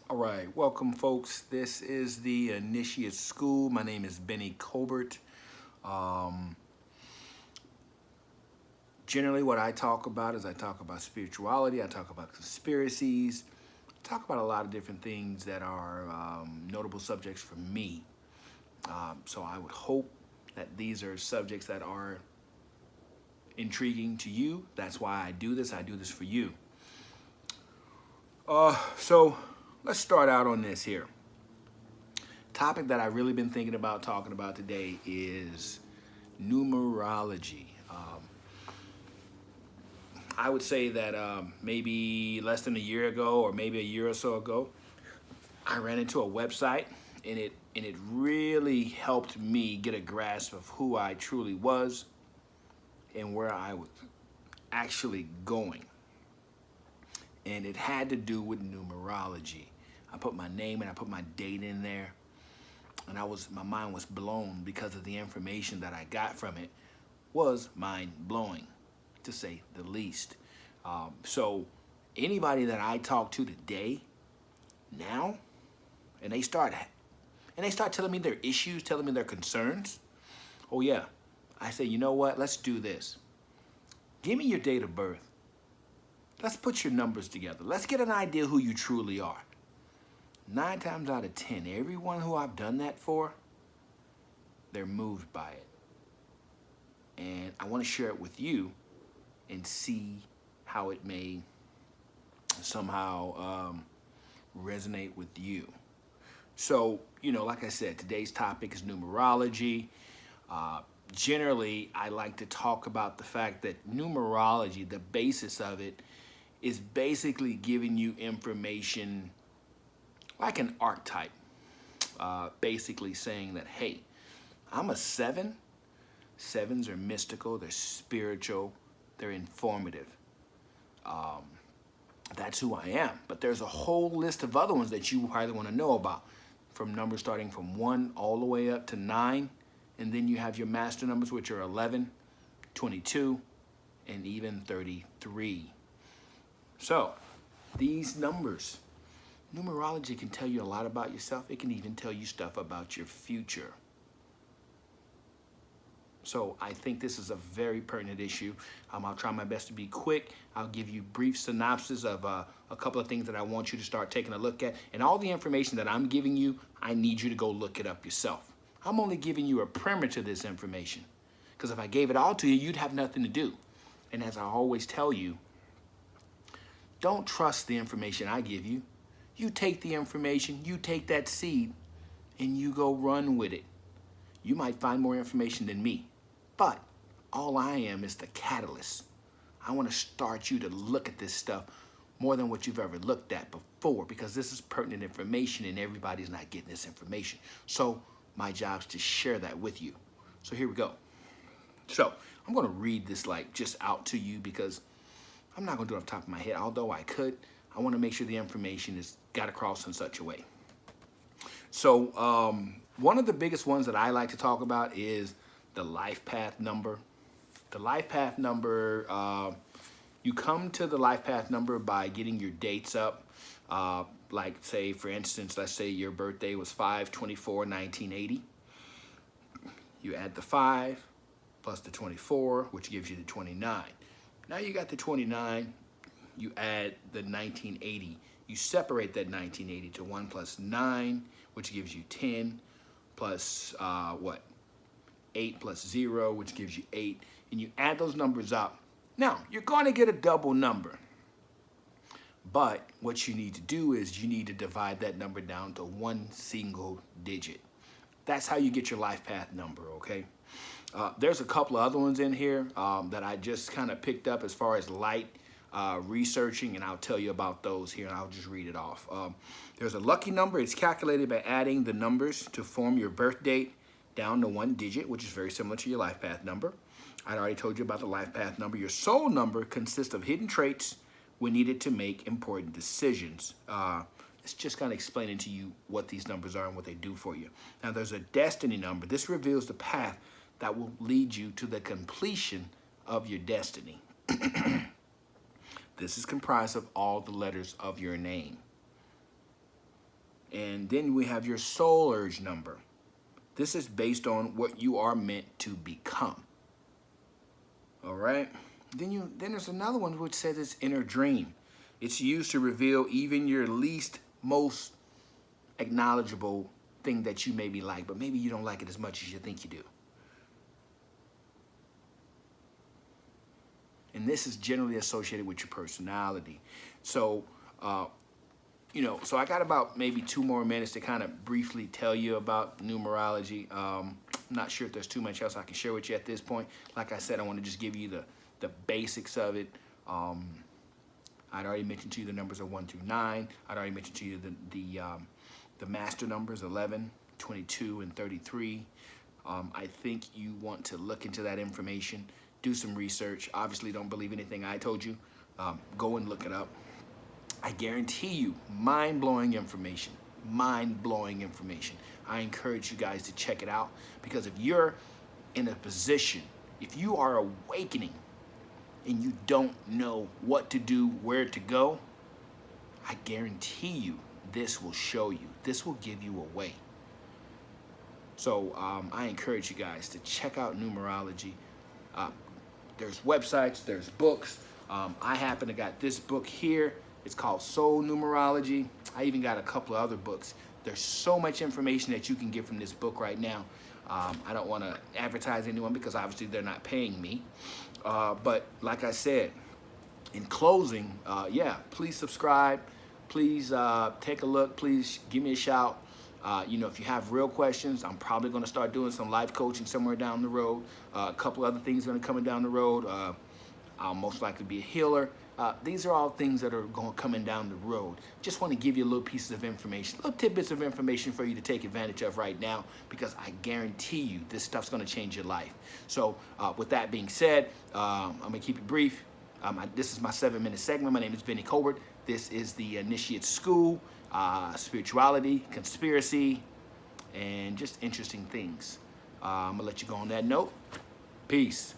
All right, welcome, folks. This is the Initiate School. My name is Benny Colbert. Um, Generally, what I talk about is I talk about spirituality, I talk about conspiracies, I talk about a lot of different things that are notable subjects for me. So I would hope that these are subjects that are intriguing to you. That's why I do this. I do this for you. So let's start out on this here. Topic that I've really been thinking about talking about today is numerology. I would say that maybe less than a year ago, or maybe a year or so ago, I ran into a website, and it really helped me get a grasp of who I truly was and where I was actually going. And it had to do with numerology. I put my name and I put my date in there, and my mind was blown because of the information that I got from it was mind blowing, to say the least. So anybody that I talk to today now, and they start telling me their issues, telling me their concerns. Oh yeah, I say, you know what? Let's do this. Give me your date of birth. Let's put your numbers together. Let's get an idea who you truly are. 9 times out of 10, everyone who I've done that for, they're moved by it. And I want to share it with you and see how it may somehow resonate with you. So, like I said, today's topic is numerology. Generally, I like to talk about the fact that numerology, the basis of it, is basically giving you information like an archetype, basically saying that, hey, I'm a 7. Sevens are mystical, they're spiritual, they're informative. That's who I am. But there's a whole list of other ones that you probably want to know about, from numbers starting from 1 all the way up to 9. And then you have your master numbers, which are 11, 22, and even 33. So these numbers, numerology can tell you a lot about yourself. It can even tell you stuff about your future. So I think this is a very pertinent issue. I'll try my best to be quick. I'll give you brief synopsis of a couple of things that I want you to start taking a look at. And all the information that I'm giving you, I need you to go look it up yourself. I'm only giving you a primer to this information, because if I gave it all to you, you'd have nothing to do. And as I always tell you, don't trust the information I give you. You take the information, you take that seed, and you go run with it. You might find more information than me, but all I am is the catalyst. I want to start you to look at this stuff more than what you've ever looked at before, because this is pertinent information and everybody's not getting this information. So my job is to share that with you. So here we go. So I'm going to read this just out to you, because I'm not going to do it off the top of my head, although I could. I want to make sure the information is got across in such a way. So one of the biggest ones that I like to talk about is the life path number. The life path number, you come to the life path number by getting your dates up. Like, say, for instance, let's say your birthday was 5/24/1980. You add the 5 plus the 24, which gives you the 29. Now you got the 29, you add the 1980. You separate that 1980 to 1 plus 9, which gives you 10, plus 8 plus 0, which gives you 8. And you add those numbers up. Now, you're going to get a double number. But what you need to do is you need to divide that number down to one single digit. That's how you get your life path number, okay? There's a couple of other ones in here that I just kind of picked up as far as light researching, and I'll tell you about those here, and I'll just read it off. There's a lucky number. It's calculated by adding the numbers to form your birth date down to one digit, which is very similar to your life path number. I already told you about the life path number. Your soul number consists of hidden traits when needed to make important decisions. It's just kind of explaining to you what these numbers are and what they do for you. Now, there's a destiny number. This reveals the path that will lead you to the completion of your destiny. This is comprised of all the letters of your name. And then we have your soul urge number. This is based on what you are meant to become. All right. Then there's another one which says it's inner dream. It's used to reveal even your least most acknowledgeable thing that you maybe like, but maybe you don't like it as much as you think you do. And this is generally associated with your personality. So, so I got about maybe 2 more minutes to kind of briefly tell you about numerology. I'm not sure if there's too much else I can share with you at this point. Like I said, I want to just give you the basics of it. I'd already mentioned to you the numbers are 1 through 9. I'd already mentioned to you the master numbers 11, 22, and 33. I think you want to look into that information, do some research. Obviously, don't believe anything I told you. Go and look it up. I guarantee you, mind-blowing information. Mind-blowing information. I encourage you guys to check it out, because if you're in a position, if you are awakening and you don't know what to do, where to go, I guarantee you this will show you. This will give you a way. So I encourage you guys to check out numerology. There's websites, there's books. I happen to got this book here. It's called Soul Numerology. I even got a couple of other books. There's so much information that you can get from this book right now. I don't want to advertise anyone because obviously they're not paying me. But like I said, in closing, please subscribe. Please take a look. Please give me a shout. If you have real questions, I'm probably going to start doing some life coaching somewhere down the road. A couple other things going to come down the road. I'll most likely be a healer. These are all things that are coming down the road. Just want to give you little pieces of information, little tidbits of information for you to take advantage of right now, because I guarantee you this stuff's going to change your life. So with that being said, I'm going to keep it brief. This is my 7-minute segment. My name is Benny Colbert. This is the Initiate School, spirituality, conspiracy, and just interesting things. I'm going to let you go on that note. Peace.